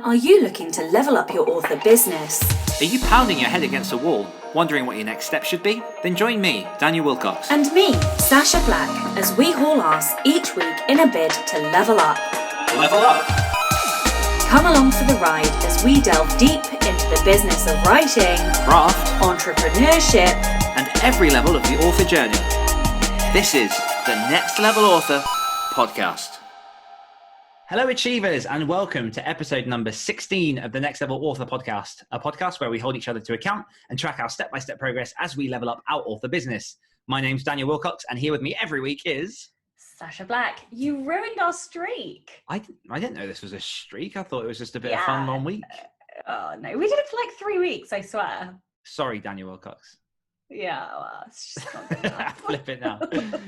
Are you looking to level up your author business? Are you pounding your head against a wall, wondering what your next step should be? Then join me, Daniel Wilcox. And me, Sacha Black, as we haul ass each week in a bid to level up. Level up! Come along for the ride as we delve deep into the business of writing, Craft, entrepreneurship, and every level of the author journey. This is the Next Level Author Podcast. Hello, Achievers, and welcome to episode number 16 of the Next Level Author Podcast, a podcast where we hold each other to account and track our step-by-step progress as we level up our author business. My name's Daniel Wilcox, and here with me every week is... Sacha Black. You ruined our streak. I didn't know this was a streak. I thought it was just a bit of a fun long week. Oh, no. We did it for like 3 weeks, I swear. Sorry, Daniel Wilcox. Yeah, well, it's just not good enough. Flip it now.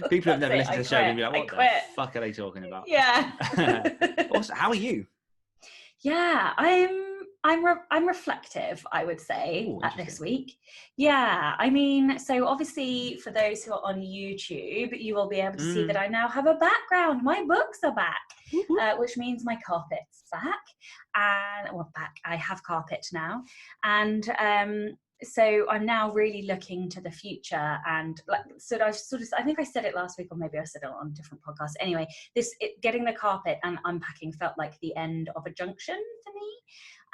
People have never listened to the show and be like, what the fuck are they talking about? Yeah. Also, how are you? Yeah, I'm reflective, I would say, Ooh, at this week. Yeah, I mean, so obviously for those who are on YouTube, you will be able to see that I now have a background. My books are back, which means my carpet's back. I have carpet now. And so I'm now really looking to the future, and I think I said it last week, or maybe I said it on a different podcast. Anyway, getting the carpet and unpacking felt like the end of a junction for me.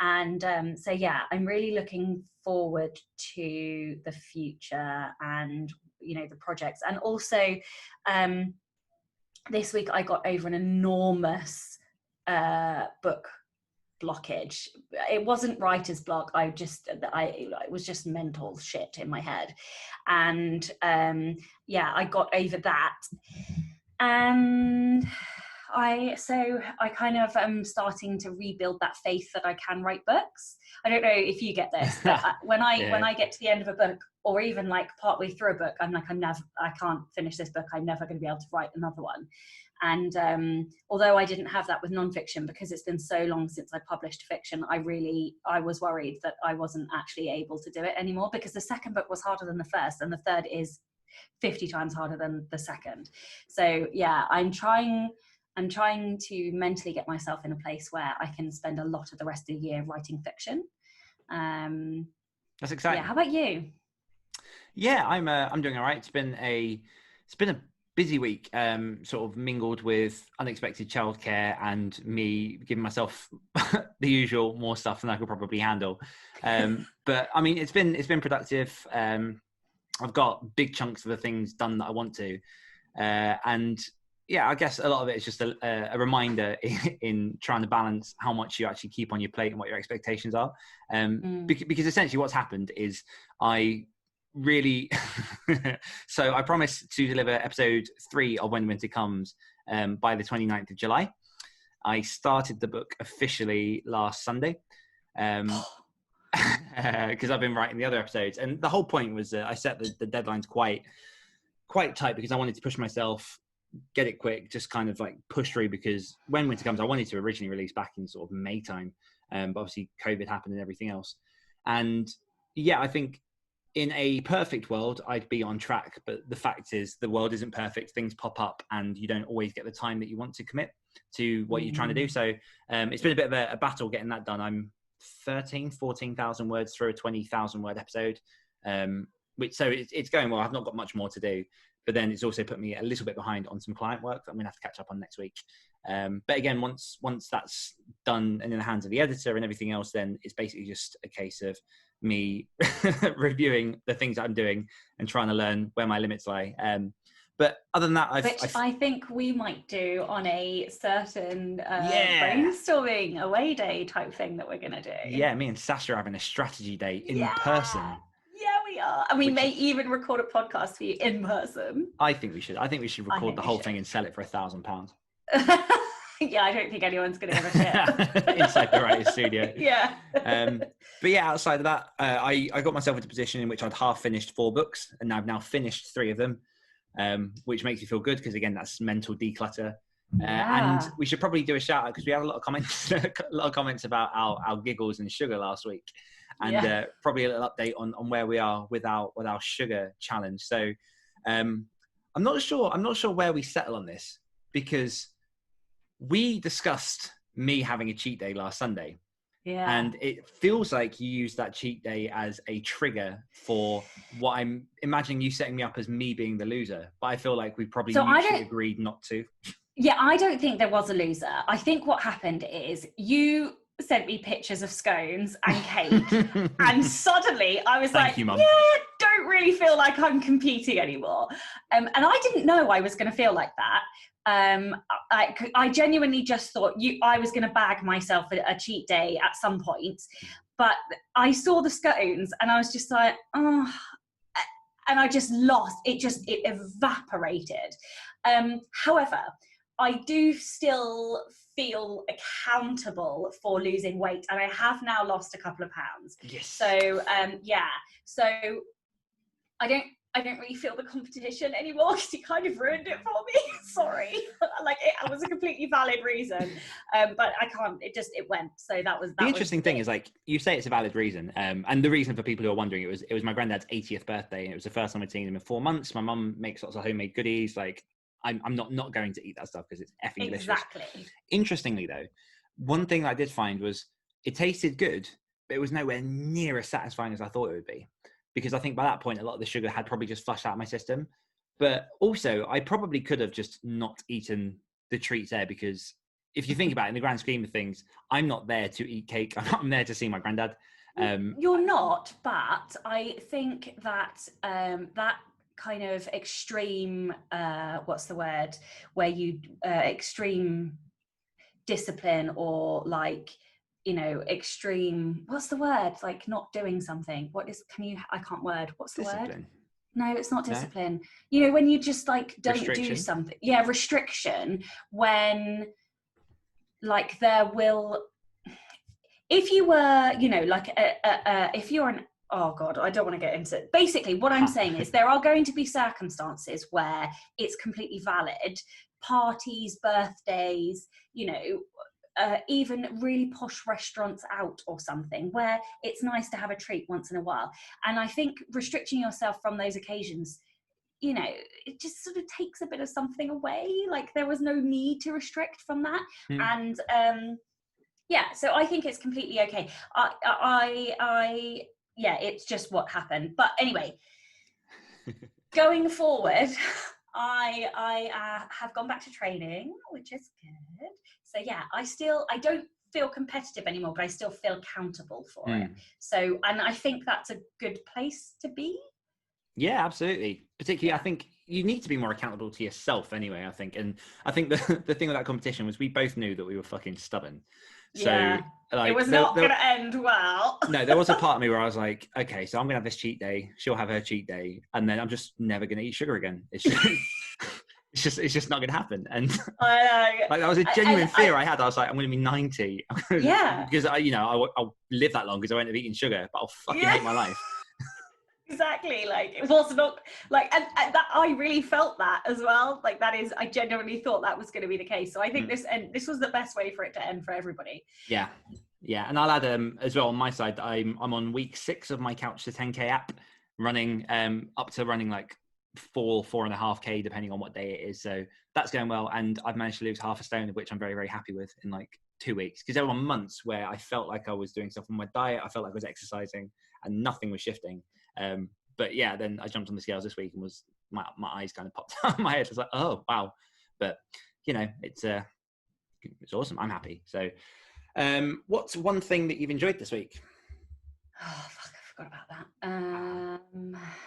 And so yeah, I'm really looking forward to the future and, you know, the projects. And also this week I got over an enormous book blockage. It wasn't writer's block. It was just mental shit in my head. And I got over that. And I kind of am starting to rebuild that faith that I can write books. I don't know if you get this, but when I get to the end of a book, or even like partway through a book, I'm like, I can't finish this book. I'm never going to be able to write another one. And although I didn't have that with nonfiction, because it's been so long since I published fiction, I was worried that I wasn't actually able to do it anymore, because the second book was harder than the first, and the third is 50 times harder than the second. So yeah, I'm trying to mentally get myself in a place where I can spend a lot of the rest of the year writing fiction. That's exciting. Yeah, how about you? Yeah, I'm doing all right. It's been a busy week, sort of mingled with unexpected childcare and me giving myself the usual more stuff than I could probably handle. But I mean, it's been productive. I've got big chunks of the things done that I want to, and yeah, I guess a lot of it is just a reminder in trying to balance how much you actually keep on your plate and what your expectations are. Because essentially what's happened is so I promised to deliver episode 3 of When Winter Comes by the 29th of July. I started the book officially last Sunday because I've been writing the other episodes. And the whole point was that I set the deadlines quite tight, because I wanted to push myself, get it quick, just kind of like push through, because When Winter Comes I wanted to originally release back in sort of May time, but obviously COVID happened and everything else. And yeah, I think in a perfect world I'd be on track, but the fact is the world isn't perfect. Things pop up and you don't always get the time that you want to commit to what you're trying to do. So it's been a bit of a battle getting that done. I'm 14,000 words through a 20,000 word episode, so it's going well. I've not got much more to do. But then it's also put me a little bit behind on some client work that I'm going to have to catch up on next week. But again, once that's done and in the hands of the editor and everything else, then it's basically just a case of me reviewing the things that I'm doing and trying to learn where my limits lie. But other than that, I think we might do on a certain brainstorming away day type thing that we're going to do. Yeah, me and Sacha are having a strategy day in person. Yeah, we are. And we may even record a podcast for you in person. I think we should record the whole thing and sell it for £1,000. Yeah, I don't think anyone's going to give a shit. Inside the writer's studio. Yeah. But yeah, outside of that, I got myself into a position in which I'd half finished 4 books, and I've now finished 3 of them, which makes me feel good, because again, that's mental declutter. And we should probably do a shout out, because we had a lot of comments about our giggles and sugar last week. And probably a little update on where we are with our sugar challenge. So I'm not sure where we settle on this, because we discussed me having a cheat day last Sunday. Yeah. And it feels like you use that cheat day as a trigger for what I'm imagining you setting me up as me being the loser. But I feel like we probably mutually agreed not to. Yeah, I don't think there was a loser. I think what happened is you sent me pictures of scones and cake, and suddenly I was Thank you, Mum. yeah, don't really feel like I'm competing anymore. And I didn't know I was going to feel like that. I genuinely just thought I was going to bag myself a cheat day at some point, but I saw the scones and I was just like, oh, and I just lost it. It evaporated. However, I do still feel accountable for losing weight, and I have now lost a couple of pounds. Yes. So yeah. So I don't really feel the competition anymore because you kind of ruined it for me. Sorry. Like it was a completely valid reason. But I can't, it went. So that was the interesting thing is, like, you say it's a valid reason. And the reason for people who are wondering, it was my granddad's 80th birthday, and it was the first time I'd seen him in 4 months. My mum makes lots of homemade goodies. Like, I'm not going to eat that stuff because it's effing delicious. Exactly. Interestingly though, one thing I did find was it tasted good, but it was nowhere near as satisfying as I thought it would be. Because I think by that point, a lot of the sugar had probably just flushed out of my system. But also, I probably could have just not eaten the treats there, because if you think about it, in the grand scheme of things, I'm not there to eat cake. I'm there to see my granddad. You're not, but I think that that kind of extreme, what's the word, where you extreme discipline, or like, you know, extreme, what's the word, like not doing something, I can't word, what's the Discipline. word? No, it's not discipline. No? You know, when you just like don't Restriction. do something. Yeah, restriction. When like there will, if you were, you know, like if you're an, oh God, I don't want to get into it. Basically, what I'm saying is there are going to be circumstances where it's completely valid. Parties, birthdays, you know, even really posh restaurants out or something, where it's nice to have a treat once in a while. And I think restricting yourself from those occasions, you know, it just sort of takes a bit of something away. Like there was no need to restrict from that. And yeah, so I think it's completely okay. I yeah, it's just what happened. But anyway, going forward, I have gone back to training, which is good. So yeah, I don't feel competitive anymore, but I still feel accountable for it. So, and I think that's a good place to be. Yeah, absolutely. Particularly, I think you need to be more accountable to yourself anyway, I think. And I think the thing with that competition was we both knew that we were fucking stubborn. So like, it was not going to end well. No, there was a part of me where I was like, okay, so I'm going to have this cheat day. She'll have her cheat day. And then I'm just never going to eat sugar again. It's just not going to happen. And I know. Like, that was a genuine fear I had. I was like, I'm going to be 90. Yeah. Because I'll live that long because I won't have eaten sugar, but I'll fucking hate my life. Exactly. Like it was not like, and that I really felt that as well. Like that is, I genuinely thought that was going to be the case. So I think this was the best way for it to end for everybody. Yeah. And I'll add as well on my side, I'm on week 6 of my Couch to 10K app, running up to running like 4.5K depending on what day it is. So that's going well, and I've managed to lose half a stone, of which I'm very, very happy with, in like 2 weeks, because there were months where I felt like I was doing stuff on my diet, I felt like I was exercising, and nothing was shifting. But yeah, then I jumped on the scales this week and was my eyes kind of popped out of my head. I was like, oh wow. But you know, it's awesome. I'm happy. So what's one thing that you've enjoyed this week? Oh fuck, I forgot about that.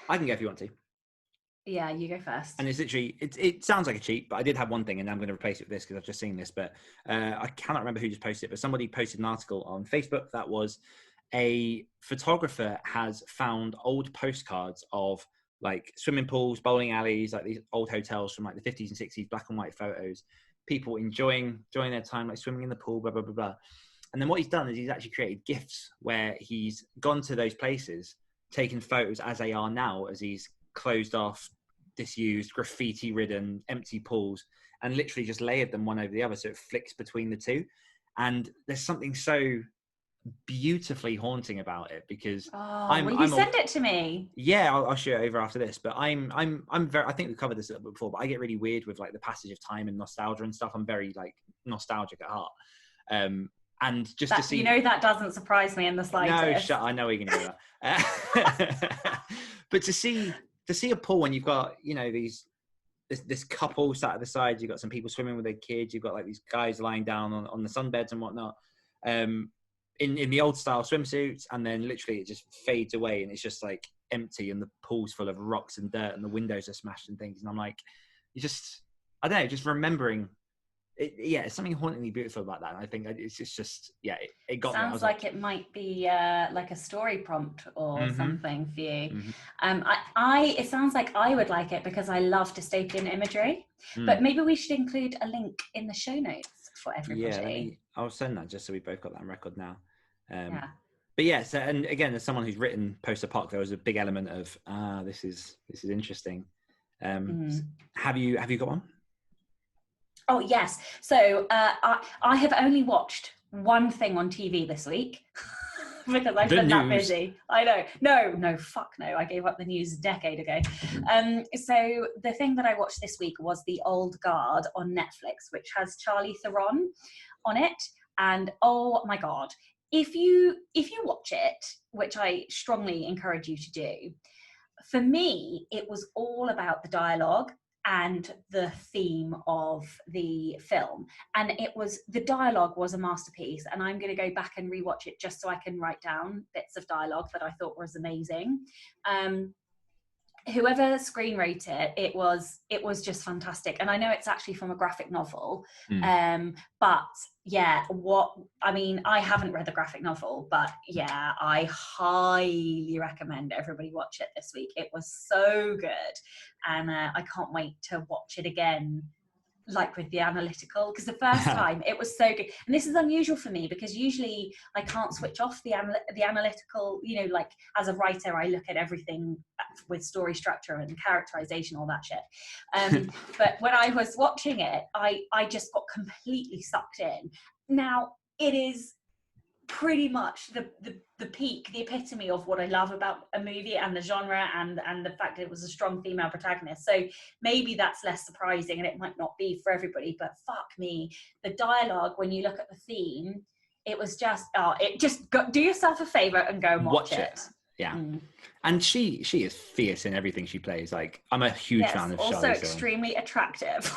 I can go if you want to. Yeah, you go first. And it's literally, it sounds like a cheat, but I did have one thing, and I'm going to replace it with this because I've just seen this, but I cannot remember who just posted it, but somebody posted an article on Facebook that was a photographer has found old postcards of like swimming pools, bowling alleys, like these old hotels from like the 50s and 60s, black and white photos, people enjoying their time, like swimming in the pool, blah, blah, blah, blah. And then what he's done is he's actually created GIFs where he's gone to those places, taken photos as they are now, as he's closed off, disused, graffiti-ridden, empty pools, and literally just layered them one over the other so it flicks between the two. And there's something so beautifully haunting about it, because send it to me. Yeah, I'll share it over after this. But I'm very, I think we've covered this a little bit before, but I get really weird with like the passage of time and nostalgia and stuff. I'm very like nostalgic at heart. And just to see, that doesn't surprise me in the slightest. No, I know you're going to do that. But to see a pool when you've got, this couple sat at the side, you've got some people swimming with their kids, you've got like these guys lying down on the sunbeds and whatnot, in the old style swimsuits, and then literally it just fades away and it's just like empty and the pool's full of rocks and dirt and the windows are smashed and things. And I'm like, I don't know, just remembering it's something hauntingly beautiful about that. And I think it's just it got Sounds me. It might be like a story prompt or something for you. It sounds like I would like it because I love dystopian imagery, but maybe we should include a link in the show notes for everybody. I'll send that just so we both got that on record now. But yeah, so, and again, as someone who's written post-apoc, there was a big element of this is interesting. Have you got one? Oh, yes. So I have only watched one thing on TV this week because I've been that busy. I know. No, fuck no. I gave up the news a decade ago. So the thing that I watched this week was The Old Guard on Netflix, which has Charlize Theron on it. And oh my God, if you watch it, which I strongly encourage you to do, for me, it was all about the dialogue and the theme of the film, and the dialogue was a masterpiece, and I'm going to go back and rewatch it just so I can write down bits of dialogue that I thought was amazing. Whoever screenwrote it was just fantastic, and I know it's actually from a graphic novel, but I haven't read the graphic novel, but yeah, I highly recommend everybody watch it this week. It was so good, and I can't wait to watch it again, like with the analytical, because the first time it was so good. And this is unusual for me because usually I can't switch off the analytical, like as a writer I look at everything with story structure and characterization, all that shit, but when I was watching it, I just got completely sucked in. Now it is pretty much the peak, the epitome of what I love about a movie and the genre and the fact that it was a strong female protagonist. So maybe that's less surprising and it might not be for everybody, but fuck me, the dialogue, when you look at the theme, it was just do yourself a favor and go and watch it. Yeah. And she is fierce in everything she plays. Like, I'm a huge fan of Charlize. Also extremely attractive.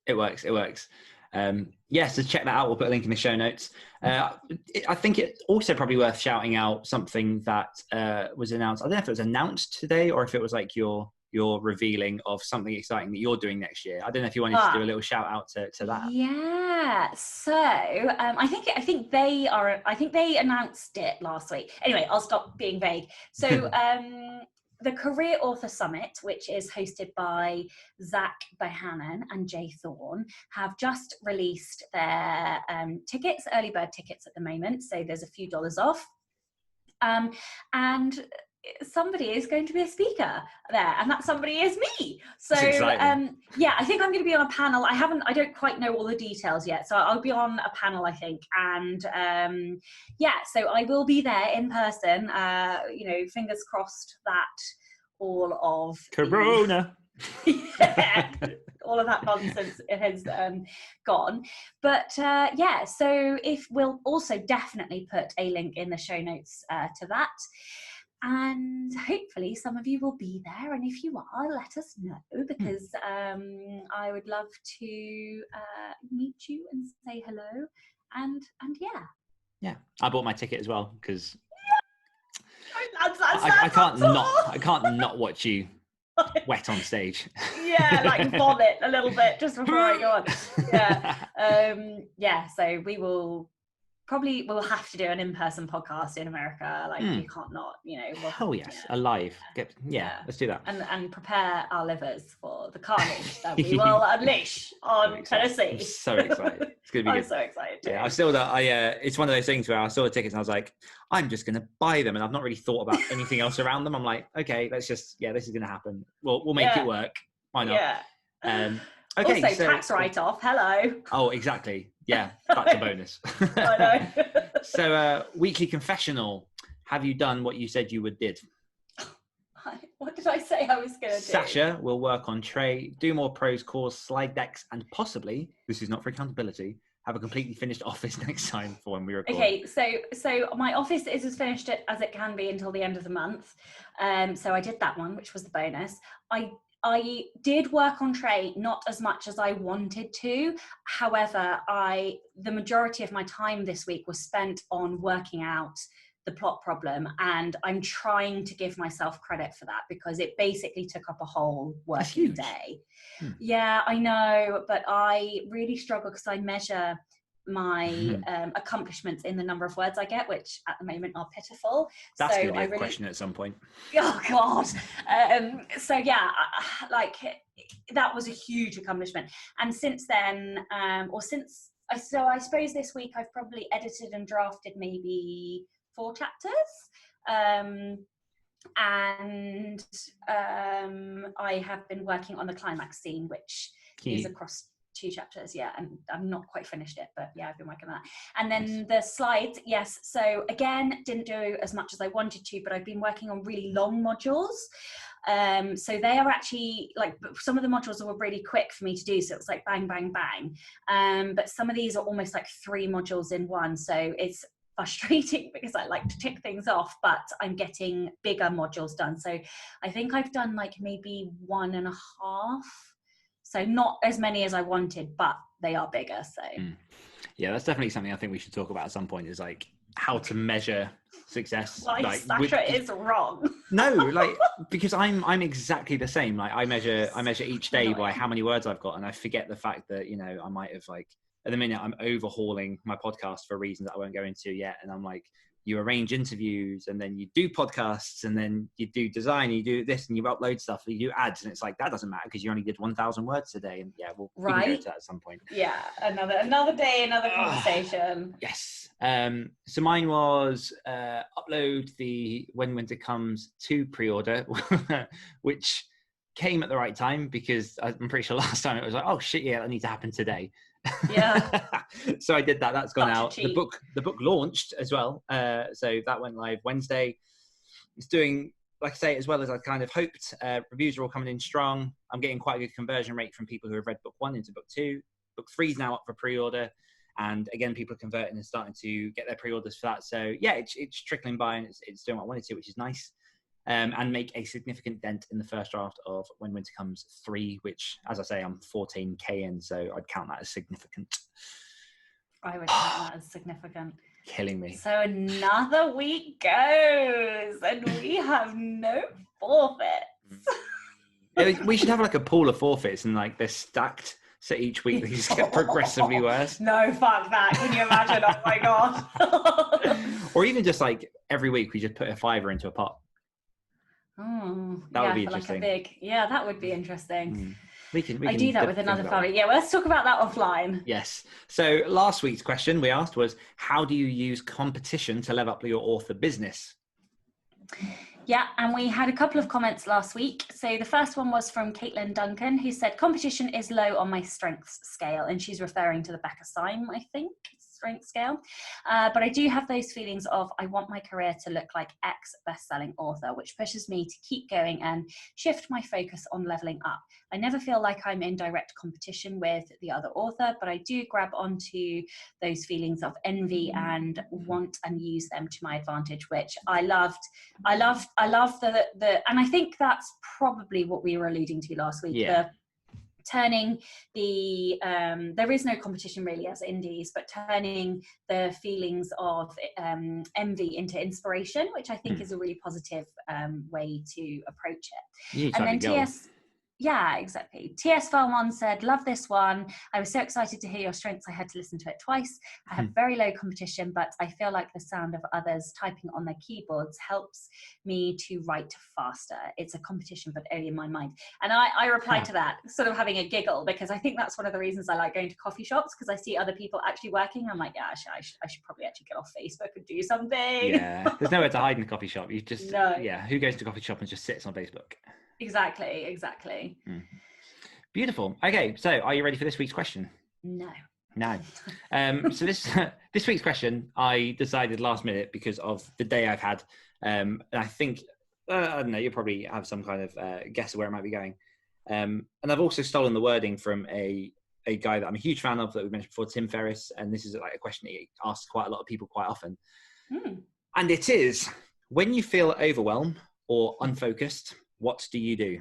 It works. So check that out. We'll put a link in the show notes. I think it's also probably worth shouting out something that was announced. I don't know if it was announced today or if it was like your revealing of something exciting that you're doing next year. I don't know if you wanted to do a little shout out to that. Yeah. So I think they announced it last week. Anyway, I'll stop being vague. So the Career Author Summit, which is hosted by Zach Bohannon and Jay Thorne, have just released their tickets, early bird tickets at the moment. So there's a few dollars off. And somebody is going to be a speaker there, and that somebody is me. So I think I'm going to be on a panel. I don't quite know all the details yet, so I'll be on a panel, I think. And so I will be there in person. Fingers crossed that all of Corona all of that nonsense has gone. But so we'll also definitely put a link in the show notes to that. And hopefully some of you will be there, and if you are, let us know, because I would love to meet you and say hello, and I bought my ticket as well because I can't not watch you wet on stage. Like vomit a little bit just before I go on. So we'll have to do an in-person podcast in America. Like you can't not, alive. Let's do that. And prepare our livers for the carnage that we will unleash on Tennessee. I'm so excited. It's gonna be good. I'm so excited too. Yeah, I saw that. It's one of those things where I saw the tickets and I was like, I'm just gonna buy them, and I've not really thought about anything else around them. I'm like, okay, let's just this is gonna happen. We'll make it work. Why not? Yeah. Okay, also, tax write-off. Hello. Oh, exactly. Yeah, that's a bonus. I know. So, weekly confessional. Have you done what you said you did? What did I say I was going to do? Sacha will work on Trey, do more prose course, slide decks, and possibly, this is not for accountability, have a completely finished office next time for when we record. Okay, so my office is as finished as it can be until the end of the month. So I did that one, which was the bonus. I did work on Trey, not as much as I wanted to. However, the majority of my time this week was spent on working out the plot problem, and I'm trying to give myself credit for that because it basically took up a whole working day. Yeah, I know, but I really struggle because I measure my accomplishments in the number of words I get, which at the moment are pitiful. That's going to be a question at some point. Oh God. So yeah, like that was a huge accomplishment. And since then, so I suppose this week I've probably edited and drafted maybe 4 chapters. And I have been working on the climax scene, which is across 2 chapters, and I'm not quite finished it, but yeah, I've been working on that. And then the slides, yes, so again, didn't do as much as I wanted to, but I've been working on really long modules. So they are actually, like, some of the modules were really quick for me to do, so it was like bang, bang, bang. But some of these are almost like 3 modules in one, so it's frustrating because I like to tick things off, but I'm getting bigger modules done. So I think I've done like maybe 1.5. So not as many as I wanted, but they are bigger. So yeah, that's definitely something I think we should talk about at some point, is like how to measure success. Like Sacha is wrong. No, like, because I'm exactly the same. Like I measure each day by how many words I've got, and I forget the fact that, you know, I might have, like, at the minute I'm overhauling my podcast for reasons that I won't go into yet, and I'm like, you arrange interviews, and then you do podcasts, and then you do design, you do this, and you upload stuff, and you do ads, and it's like, that doesn't matter because you only did 1,000 words today. And yeah, we can go to that at some point. Yeah, another day, another conversation. Yes. So mine was upload the When Winter Comes 2 pre-order, which came at the right time because I'm pretty sure last time it was like, oh shit, yeah, that needs to happen today. Yeah. So I did that. That's gone out. Cheap. The book launched as well. So that went live Wednesday. It's doing, like I say, as well as I kind of hoped. Reviews are all coming in strong. I'm getting quite a good conversion rate from people who have read book 1 into book 2. Book 3 is now up for pre-order. And again, people are converting and starting to get their pre-orders for that. So yeah, it's trickling by, and it's doing what I wanted to, which is nice. And make a significant dent in the first draft of When Winter Comes 3, which, as I say, I'm 14k in, so I'd count that as significant. I would count that as significant. Killing me. So another week goes, and we have no forfeits. We should have like a pool of forfeits, and like they're stacked, so each week they just get progressively worse. No, fuck that. Can you imagine? Oh my God. Or even just like every week we just put a $5 into a pot. Oh, that would be interesting. That would be interesting. We can I do that with another family. Yeah, well, let's talk about that offline. Yes. So last week's question we asked was, how do you use competition to level up your author business? Yeah, and we had a couple of comments last week. So the first one was from Caitlin Duncan, who said, competition is low on my strengths scale. And she's referring to the Becca Syme, I think, strength scale. But I do have those feelings of, I want my career to look like X best-selling author, which pushes me to keep going and shift my focus on leveling up. I never feel like I'm in direct competition with the other author, but I do grab onto those feelings of envy and want and use them to my advantage, which I loved the and I think that's probably what we were alluding to last week. Yeah. Turning the there is no competition really as indies, but turning the feelings of envy into inspiration, which I think is a really positive way to approach it. And then TS Yeah, exactly. T.S. Valmon said, love this one. I was so excited to hear your strengths. I had to listen to it twice. I have very low competition, but I feel like the sound of others typing on their keyboards helps me to write faster. It's a competition, but only in my mind. And I replied to that, sort of having a giggle, because I think that's one of the reasons I like going to coffee shops, because I see other people actually working. I'm like, yeah, I should probably actually get off Facebook and do something. Yeah, there's nowhere to hide in a coffee shop. You just, yeah, who goes to a coffee shop and just sits on Facebook? Exactly. Beautiful. Okay, so are you ready for this week's question? No. So this week's question I decided last minute because of the day I've had, and I think I don't know, you'll probably have some kind of guess of where it might be going, and I've also stolen the wording from a a guy that I'm a huge fan of that we mentioned before, Tim Ferriss, and this is like a question he asks quite a lot of people quite often. And it is, when you feel overwhelmed or unfocused, what do you do?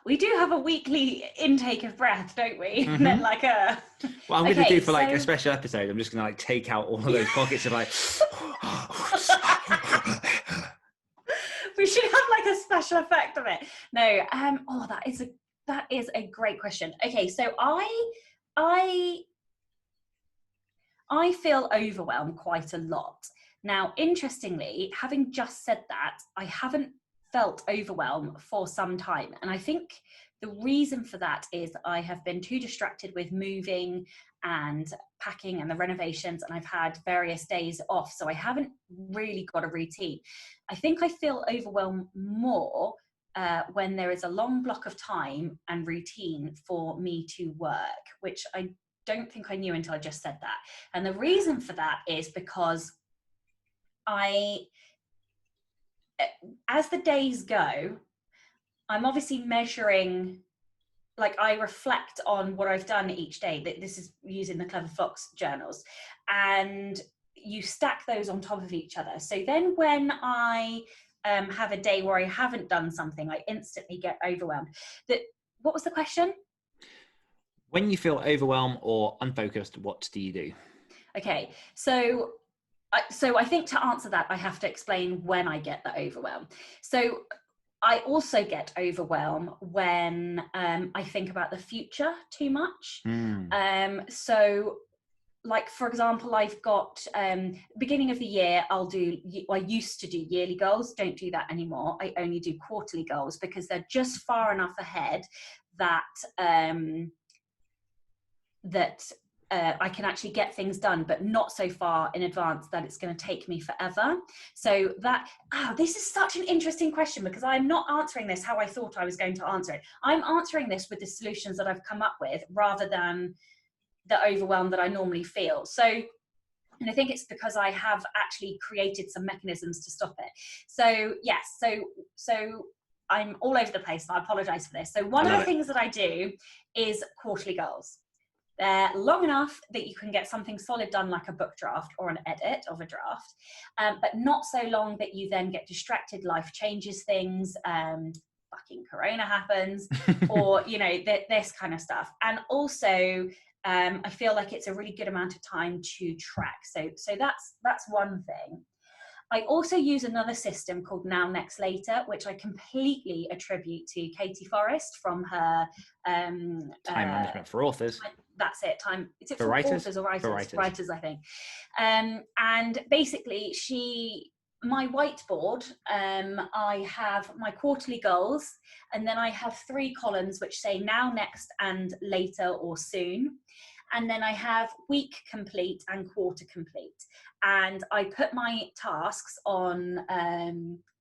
We do have a weekly intake of breath, don't we? And then like a... Well, I'm going to do for like a special episode. I'm just going to like take out all of those pockets of like... We should have like a special effect of it. No, that is a great question. Okay, so I feel overwhelmed quite a lot. Now, interestingly, having just said that, I haven't felt overwhelmed for some time. And I think the reason for that is I have been too distracted with moving and packing and the renovations, and I've had various days off. So I haven't really got a routine. I think I feel overwhelmed more when there is a long block of time and routine for me to work, which I don't think I knew until I just said that. And the reason for that is because as the days go, I'm obviously measuring, like I reflect on what I've done each day. This is using the Clever Fox journals, and you stack those on top of each other. So then when I have a day where I haven't done something, I instantly get overwhelmed. What was the question? When you feel overwhelmed or unfocused, what do you do? Okay, so I think to answer that, I have to explain when I get the overwhelm. So I also get overwhelmed when I think about the future too much. So like, for example, I've got beginning of the year, I used to do yearly goals, don't do that anymore. I only do quarterly goals because they're just far enough ahead that I can actually get things done, but not so far in advance that it's going to take me forever. So this is such an interesting question, because I'm not answering this how I thought I was going to answer it. I'm answering this with the solutions that I've come up with rather than the overwhelm that I normally feel. So, and I think it's because I have actually created some mechanisms to stop it. So yes, so I'm all over the place, and I apologize for this. So one of the things that I do is quarterly goals. They're long enough that you can get something solid done, like a book draft or an edit of a draft, but not so long that you then get distracted, life changes things, fucking corona happens, or, this kind of stuff. And also, I feel like it's a really good amount of time to track. So that's one thing. I also use another system called Now, Next, Later, which I completely attribute to Katie Forrest from her... Time management for authors. That's it. Is it for writers? Authors or writers? For writers. Writers, I think. And basically, my whiteboard, I have my quarterly goals, and then I have 3 columns which say now, next, and later or soon. And then I have week complete and quarter complete. And I put my tasks on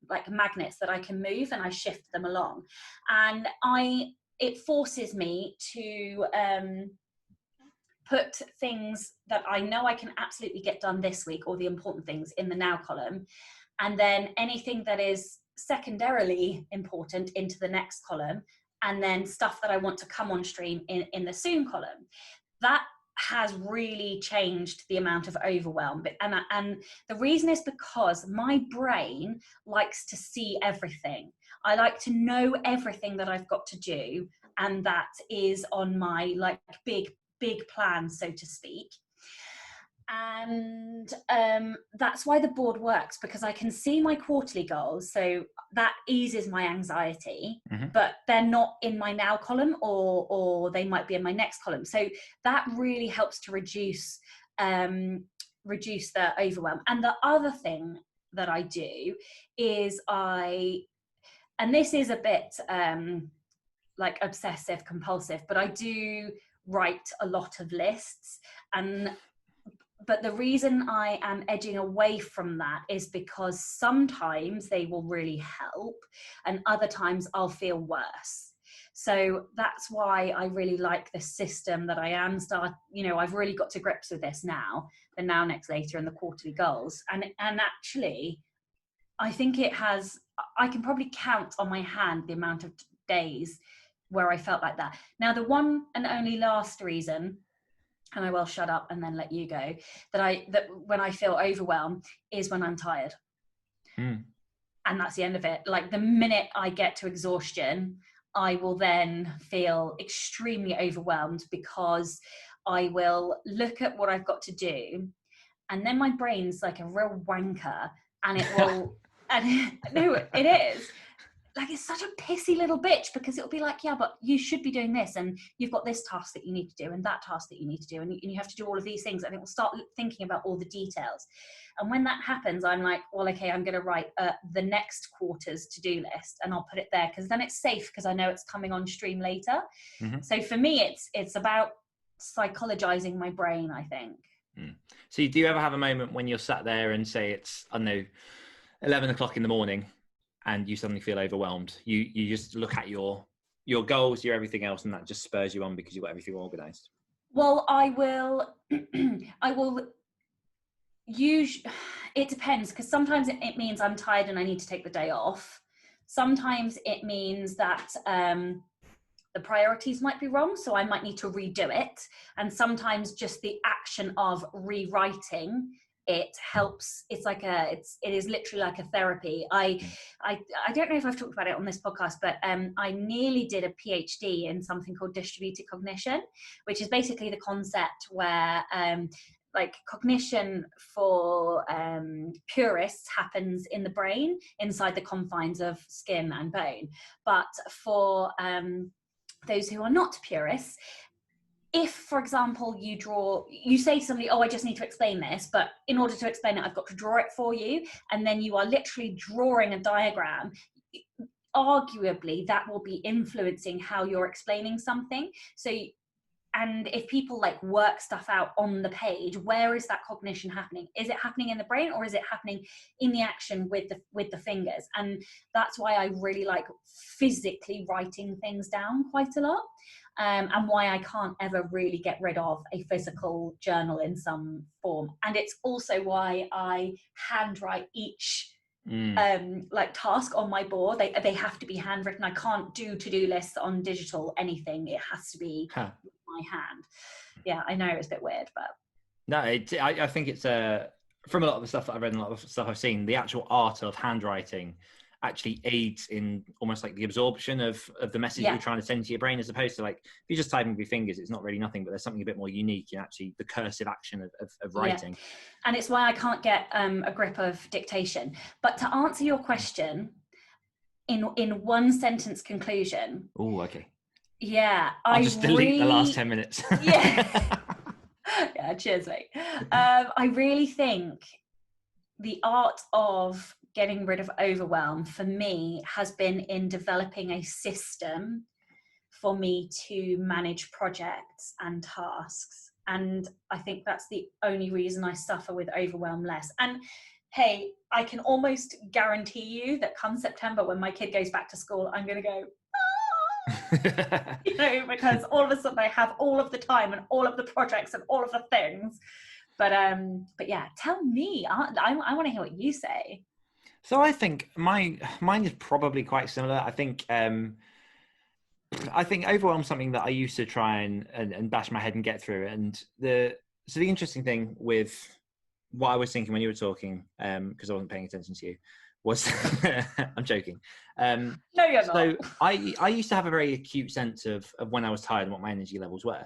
like magnets that I can move, and I shift them along. And it forces me to put things that I know I can absolutely get done this week, or the important things, in the now column. And then anything that is secondarily important into the next column. And then stuff that I want to come on stream in the soon column. That has really changed the amount of overwhelm. And the reason is because my brain likes to see everything. I like to know everything that I've got to do, and that is on my like big plan, so to speak. And that's why the board works, because I can see my quarterly goals, so that eases my anxiety, but they're not in my now column, or they might be in my next column. So that really helps to reduce the overwhelm. And the other thing that I do is and this is a bit like obsessive compulsive, but I do write a lot of lists. But the reason I am edging away from that is because sometimes they will really help, and other times I'll feel worse. So that's why I really like the system that I am I've really got to grips with this now, the now, next, later, and the quarterly goals. And actually, I think I can probably count on my hand the amount of days where I felt like that. Now, the one and only last reason, and I will shut up and then let you go, that when I feel overwhelmed is when I'm tired. And that's the end of it. Like the minute I get to exhaustion, I will then feel extremely overwhelmed, because I will look at what I've got to do, and then my brain's like a real wanker, and it will, and no, it is. Like, it's such a pissy little bitch, because it'll be like, yeah, but you should be doing this, and you've got this task that you need to do, and that task that you need to do, and you have to do all of these things, and it will start thinking about all the details. And when that happens, I'm like, well, okay, I'm going to write the next quarter's to-do list, and I'll put it there, because then it's safe, because I know it's coming on stream later. So for me, it's about psychologizing my brain, I think. So do you ever have a moment when you're sat there and say it's, I don't know, 11 o'clock in the morning, and you suddenly feel overwhelmed? You just look at your goals, your everything else, and that just spurs you on because you've got everything organized? Well, I will use, it depends, because sometimes it means I'm tired and I need to take the day off. Sometimes it means that the priorities might be wrong, so I might need to redo it. And sometimes just the action of rewriting it helps. It is literally like a therapy. I don't know if I've talked about it on this podcast, but I nearly did a PhD in something called distributed cognition, which is basically the concept where like cognition for purists happens in the brain, inside the confines of skin and bone. But for those who are not purists, if, for example, you say to somebody, oh, I just need to explain this, but in order to explain it, I've got to draw it for you. And then you are literally drawing a diagram. Arguably, that will be influencing how you're explaining something. And if people like work stuff out on the page, where is that cognition happening? Is it happening in the brain, or is it happening in the action with the fingers? And that's why I really like physically writing things down quite a lot. And why I can't ever really get rid of a physical journal in some form. And it's also why I handwrite each like task on my board. They have to be handwritten. I can't do to-do lists on digital anything. It has to be my hand. Yeah, I know it's a bit weird, but no, I think it's from a lot of the stuff that I've read and a lot of the stuff I've seen, the actual art of handwriting actually aids in almost like the absorption of the message you're trying to send to your brain, as opposed to like if you're just typing with your fingers, it's not really nothing, but there's something a bit more unique in actually the cursive action of writing. And it's why I can't get a grip of dictation. But to answer your question in one sentence conclusion. Oh, okay. Yeah, I'll just delete the last 10 minutes. Yeah. Yeah, cheers, mate. I really think the art of getting rid of overwhelm for me has been in developing a system for me to manage projects and tasks. And I think that's the only reason I suffer with overwhelm less. And hey, I can almost guarantee you that come September, when my kid goes back to school, I'm going to go, you know, because all of a sudden I have all of the time and all of the projects and all of the things. But yeah, tell me, I want to hear what you say. So I think mine is probably quite similar. I think overwhelm is something that I used to try and bash my head and get through. And the interesting thing with what I was thinking when you were talking, because I wasn't paying attention to you, was I'm joking. No, you're not. So I used to have a very acute sense of when I was tired and what my energy levels were,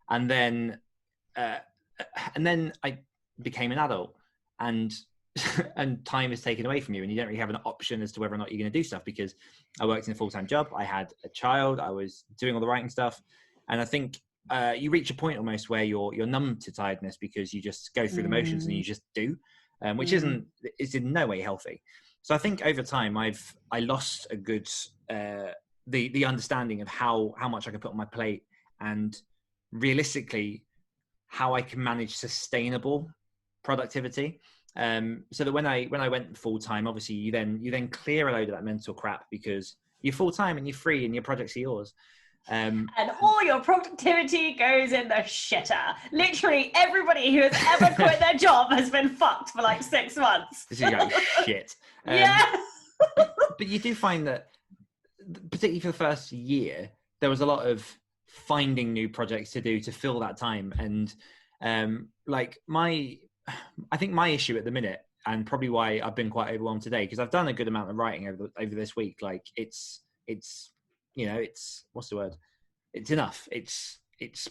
and then I became an adult, and time is taken away from you, and you don't really have an option as to whether or not you're going to do stuff, because I worked in a full-time job, I had a child, I was doing all the writing stuff, and I think you reach a point almost where you're numb to tiredness, because you just go through the motions and you just do, which is in no way healthy. So I think over time I lost a good the understanding of how much I can put on my plate, and realistically how I can manage sustainable productivity. So that when I went full time, obviously you then clear a load of that mental crap, because you're full time and you're free and your projects are yours. And all your productivity goes in the shitter. Literally everybody who has ever quit their job has been fucked for like 6 months. This is like shit. Yeah. But you do find that particularly for the first year, there was a lot of finding new projects to do to fill that time. And like I think my issue at the minute, and probably why I've been quite overwhelmed today, because I've done a good amount of writing over this week. Like it's what's the word? It's enough. It's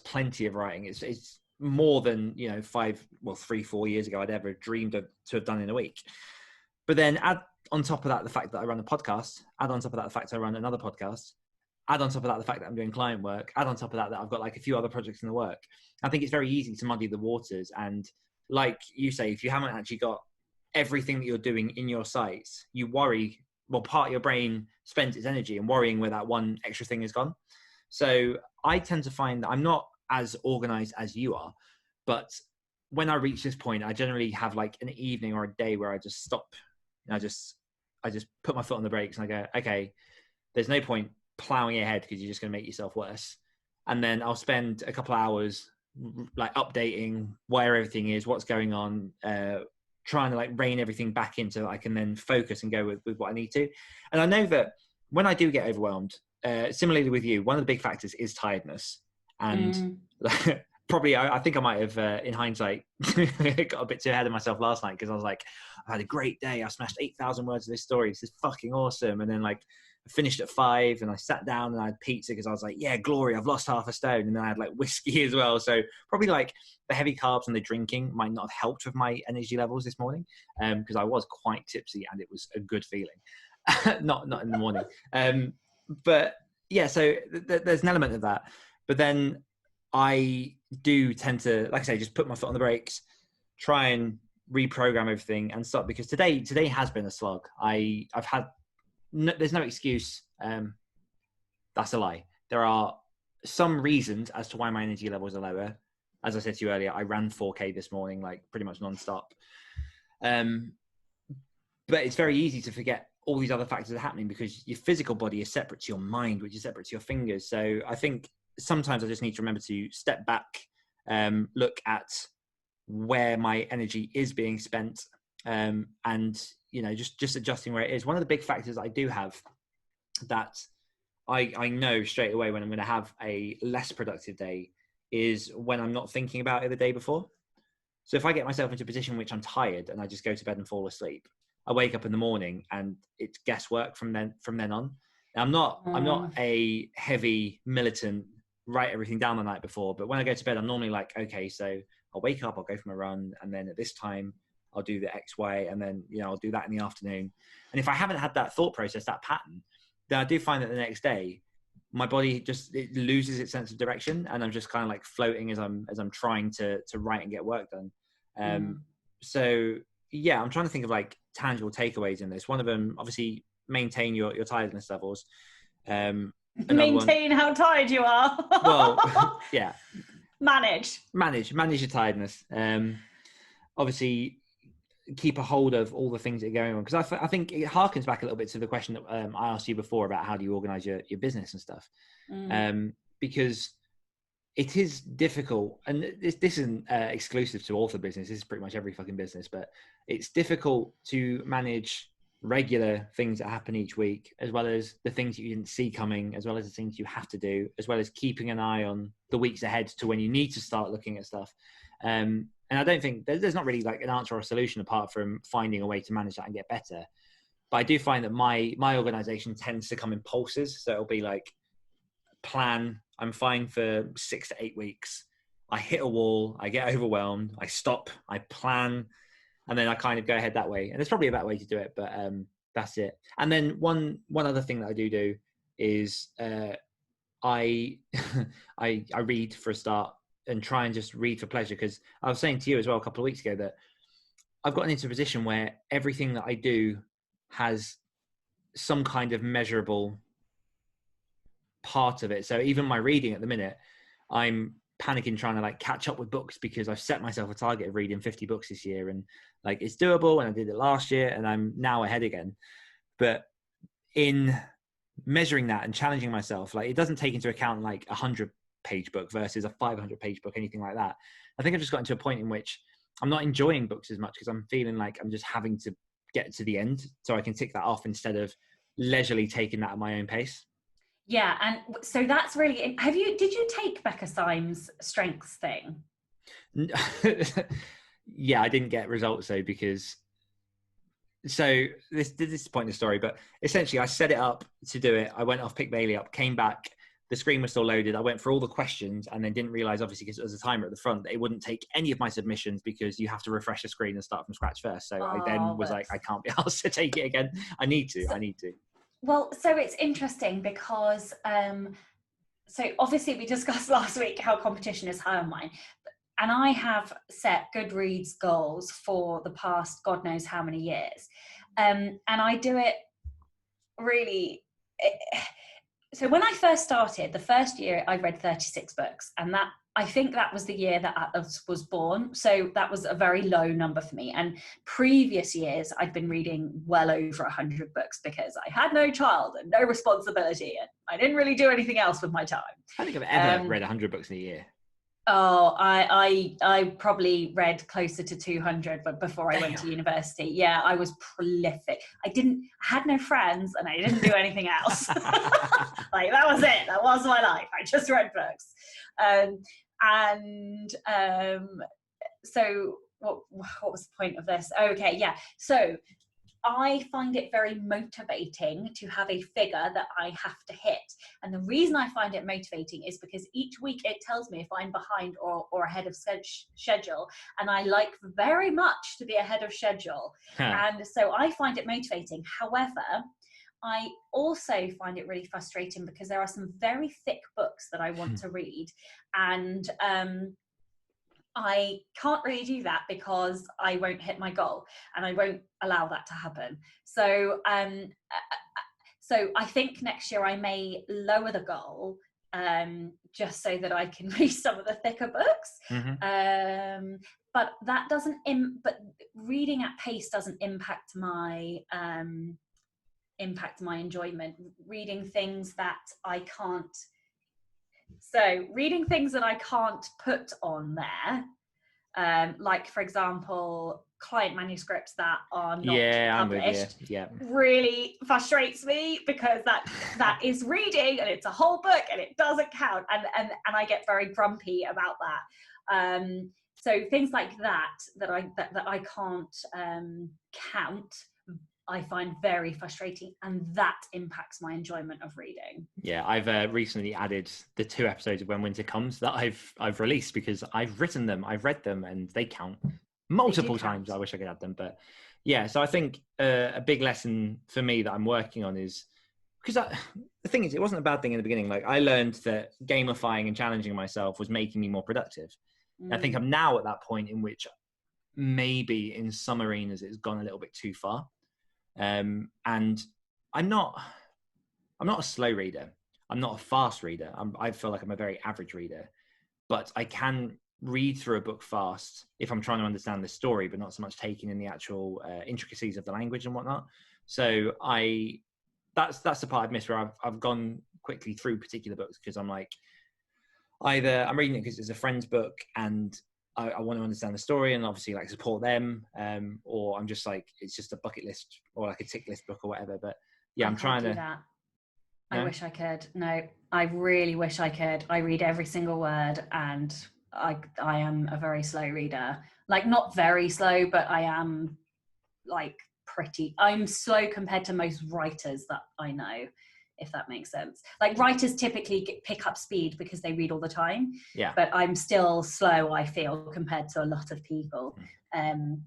plenty of writing. It's more than 3-4 years ago I'd ever dreamed to have done in a week. But then add on top of that the fact that I run a podcast, add on top of that the fact I run another podcast, add on top of that the fact that I'm doing client work, add on top of that I've got like a few other projects in the work. I think it's very easy to muddy the waters. And like you say, if you haven't actually got everything that you're doing in your sights, you worry. Well, part of your brain spends its energy in worrying where that one extra thing is gone. So I tend to find that I'm not as organized as you are, but when I reach this point, I generally have like an evening or a day where I just stop. And I just put my foot on the brakes and I go, okay, there's no point plowing ahead because you're just going to make yourself worse. And then I'll spend a couple of hours like updating where everything is, what's going on, trying to like rein everything back in so I can then focus and go with what I need to. And I know that when I do get overwhelmed, similarly with you, one of the big factors is tiredness. And probably I think I might have in hindsight got a bit too ahead of myself last night, because I was like, I had a great day, I smashed 8,000 words of this story, this is fucking awesome. And then like I finished at 5 and I sat down and I had pizza because I was like, yeah, glory, I've lost half a stone. And then I had like whiskey as well. So probably like the heavy carbs and the drinking might not have helped with my energy levels this morning, because I was quite tipsy and it was a good feeling. not in the morning. But yeah, so there's an element of that. But then I do tend to, like I say, just put my foot on the brakes, try and reprogram everything and stop, because today has been a slog. I've had there's no excuse. That's a lie. There are some reasons as to why my energy levels are lower. As I said to you earlier, I ran 4K this morning, like pretty much non-stop. But it's very easy to forget all these other factors are happening because your physical body is separate to your mind, which is separate to your fingers. So I think sometimes I just need to remember to step back, look at where my energy is being spent, and just adjusting where it is. One of the big factors I do have that I know straight away when I'm going to have a less productive day is when I'm not thinking about it the day before. So if I get myself into a position in which I'm tired and I just go to bed and fall asleep, I wake up in the morning and it's guesswork from then on. And I'm not a heavy militant, write everything down the night before, but when I go to bed, I'm normally like, okay, so I'll wake up, I'll go for my run, and then at this time I'll do the X, Y, and then I'll do that in the afternoon. And if I haven't had that thought process, that pattern, then I do find that the next day my body it loses its sense of direction, and I'm just kind of like floating as I'm trying to write and get work done. So yeah, I'm trying to think of like tangible takeaways in this. One of them, obviously, maintain your tiredness levels. Maintain how tired you are. Well, yeah. Manage your tiredness. Obviously, keep a hold of all the things that are going on, because I think it harkens back a little bit to the question that I asked you before about how do you organize your business and stuff. Because it is difficult, and this isn't exclusive to author business. This is pretty much every fucking business, but it's difficult to manage regular things that happen each week, as well as the things you didn't see coming, as well as the things you have to do, as well as keeping an eye on the weeks ahead to when you need to start looking at stuff. And I don't think there's not really like an answer or a solution apart from finding a way to manage that and get better. But I do find that my organization tends to come in pulses. So it'll be like plan, I'm fine for 6 to 8 weeks. I hit a wall, I get overwhelmed, I stop, I plan, and then I kind of go ahead that way. And there's probably a better way to do it, but that's it. And then one other thing that I do is I read for a start, and try and just read for pleasure. Because I was saying to you as well a couple of weeks ago that I've gotten into a position where everything that I do has some kind of measurable part of it. So even my reading at the minute, I'm panicking trying to like catch up with books, because I've set myself a target of reading 50 books this year, and like it's doable, and I did it last year, and I'm now ahead again. But in measuring that and challenging myself, like it doesn't take into account like 100-page book versus a 500-page book, anything like that. I think I've just gotten to a point in which I'm not enjoying books as much, because I'm feeling like I'm just having to get to the end so I can tick that off, instead of leisurely taking that at my own pace. Yeah, and so that's really. Did you take Becca Syme's strengths thing? Yeah, I didn't get results though, because so this is the point of the story, but essentially I set it up to do it. I went off, picked Bailey up, came back, the screen was still loaded. I went for all the questions and then didn't realize, obviously, because it was a timer at the front, that it wouldn't take any of my submissions because you have to refresh the screen and start from scratch first. So I then was like, I can't be asked to take it again. I need to. Well, so it's interesting because, so obviously we discussed last week how competition is high on mine. And I have set Goodreads goals for the past God knows how many years. And I do it really... So when I first started, the first year I read 36 books, and that, I think that was the year that Atlas was born. So that was a very low number for me. And previous years I'd been reading well over 100 books because I had no child and no responsibility, and I didn't really do anything else with my time. I don't think I've ever read 100 books in a year. Oh, I probably read closer to 200, but before I went to university. Yeah, I was prolific. I had no friends and I didn't do anything else. Like, that was it. That was my life. I just read books. So what was the point of this? Okay, yeah. So I find it very motivating to have a figure that I have to hit. And the reason I find it motivating is because each week it tells me if I'm behind or ahead of schedule. And I like very much to be ahead of schedule. And so I find it motivating. However, I also find it really frustrating because there are some very thick books that I want to read. And I can't really do that because I won't hit my goal, and I won't allow that to happen. So, so I think next year I may lower the goal, just so that I can read some of the thicker books. Mm-hmm. But that doesn't. But reading at pace doesn't impact my enjoyment. Reading things that I can't. So reading things that I can't put on there, like, for example, client manuscripts that are not published, really frustrates me, because that is reading and it's a whole book and it doesn't count, and I get very grumpy about that. So things like that I can't count, I find very frustrating, and that impacts my enjoyment of reading. Yeah, I've recently added the 2 episodes of When Winter Comes that I've released because I've written them, I've read them, and they count multiple times. I wish I could add them, but yeah. So I think a big lesson for me that I'm working on is, because the thing is, it wasn't a bad thing in the beginning. Like, I learned that gamifying and challenging myself was making me more productive. I think I'm now at that point in which maybe in some arenas it's gone a little bit too far. And I'm not a slow reader. I'm not a fast reader. I feel like I'm a very average reader, but I can read through a book fast if I'm trying to understand the story, but not so much taking in the actual intricacies of the language and whatnot. So that's the part I've missed, where I've gone quickly through particular books because I'm like, either I'm reading it because it's a friend's book and I want to understand the story and obviously like support them, or I'm just like, it's just a bucket list or like a tick list book or whatever. But yeah, I'm trying to do that. I wish I could. No, I really wish I could. I read every single word, and I am a very slow reader. Like, not very slow, but I am like I'm slow compared to most writers that I know, if that makes sense. Like, writers typically pick up speed because they read all the time. Yeah. But I'm still slow, I feel, compared to a lot of people. And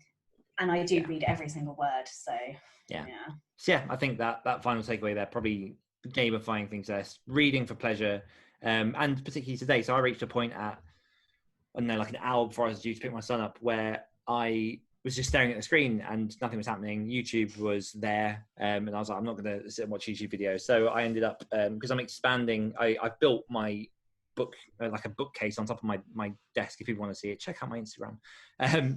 I do read every single word. So yeah. So yeah, I think that final takeaway there, probably gamifying things less, reading for pleasure, and particularly today. So I reached a point at, I don't know, like an hour before I was due to pick my son up, where I was just staring at the screen and nothing was happening. YouTube was there, and I was like, I'm not going to sit and watch YouTube videos. So I ended up, because I'm expanding, I've built my book, like a bookcase on top of my desk. If people want to see it, check out my Instagram.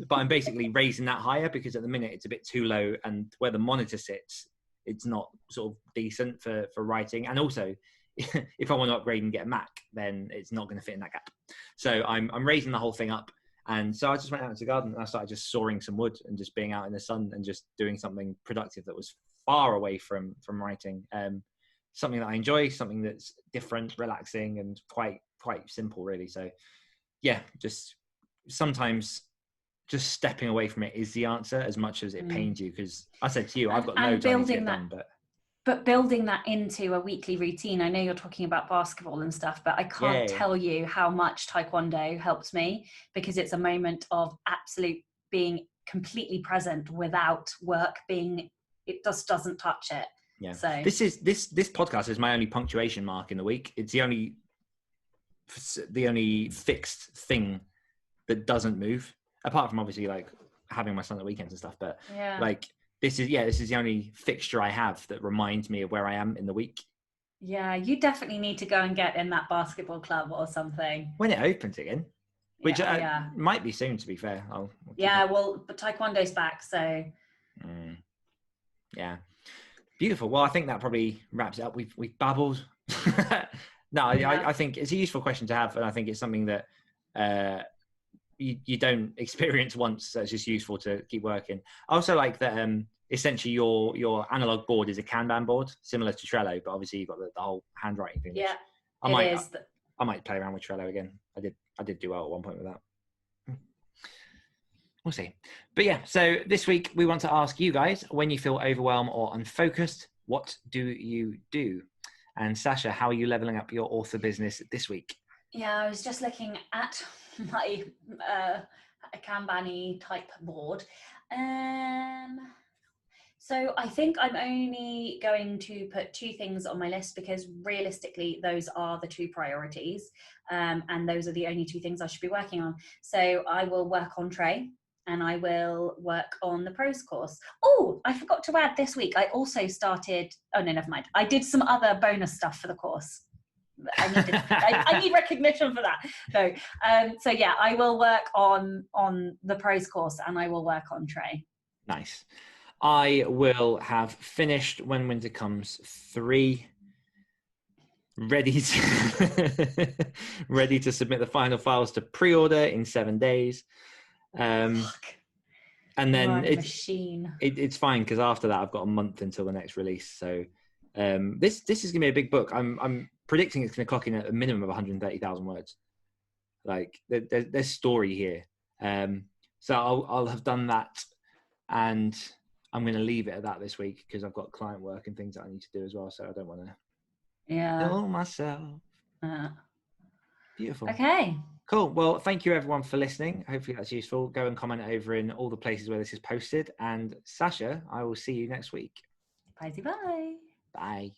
But I'm basically raising that higher because at the minute it's a bit too low, and where the monitor sits, it's not sort of decent for writing. And also, if I want to upgrade and get a Mac, then it's not going to fit in that gap. So I'm raising the whole thing up. And so I just went out into the garden and I started just sawing some wood and just being out in the sun and just doing something productive that was far away from writing. Something that I enjoy, something that's different, relaxing, and quite simple, really. So yeah, just sometimes just stepping away from it is the answer, as much as it pains you, because I said to you, I've got loads I need to get done, but building that into a weekly routine. I know you're talking about basketball and stuff, but I can't tell you how much Taekwondo helps me, because it's a moment of absolute being completely present without work being, it just doesn't touch it. Yeah. So this podcast is my only punctuation mark in the week. It's the only fixed thing that doesn't move, apart from obviously like having my son at weekends and stuff. But like this is the only fixture I have that reminds me of where I am in the week. Yeah, you definitely need to go and get in that basketball club or something when it opens again, which might be soon, to be fair. But Taekwondo's back, so yeah, beautiful. Well, I think that probably wraps it up. We've babbled. I think it's a useful question to have, and I think it's something that you don't experience once, so it's just useful to keep working. I also like that essentially your analog board is a Kanban board, similar to Trello, but obviously you've got the whole handwriting thing. Yeah, I might play around with Trello again. I did do well at one point with that. We'll see. But yeah, so this week we want to ask you guys, when you feel overwhelmed or unfocused, what do you do? And Sacha, how are you leveling up your author business this week? Yeah, I was just looking at my Kanban-y type board. So I think I'm only going to put 2 things on my list, because realistically those are the 2 priorities, and those are the only 2 things I should be working on. So I will work on Trey, and I will work on the prose course. Oh, I forgot to add this week, I also started, never mind. I did some other bonus stuff for the course. I need recognition for that. No. So yeah, I will work on the prose course, and I will work on Trey. Nice. I will have finished When Winter Comes 3, ready to submit the final files to pre-order in 7 days. And then it's fine, because after that I've got a month until the next release. So this is gonna be a big book. I'm predicting it's gonna clock in at a minimum of 130,000 words. Like there's story here. So I'll have done that, and I'm going to leave it at that this week, because I've got client work and things that I need to do as well. So I don't want to kill myself. Beautiful. Okay. Cool. Well, thank you everyone for listening. Hopefully that's useful. Go and comment over in all the places where this is posted. And Sacha, I will see you next week. Bye. Bye.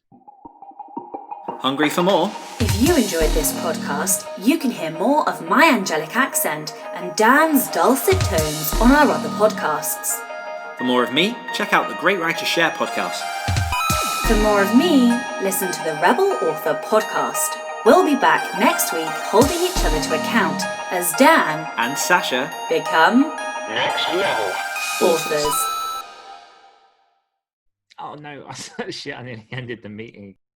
Hungry for more? If you enjoyed this podcast, you can hear more of my angelic accent and Dan's dulcet tones on our other podcasts. For more of me, check out the Great Writer Share podcast. For more of me, listen to the Rebel Author podcast. We'll be back next week holding each other to account as Dan and Sacha become next level authors. Oh no, shit, I nearly ended the meeting.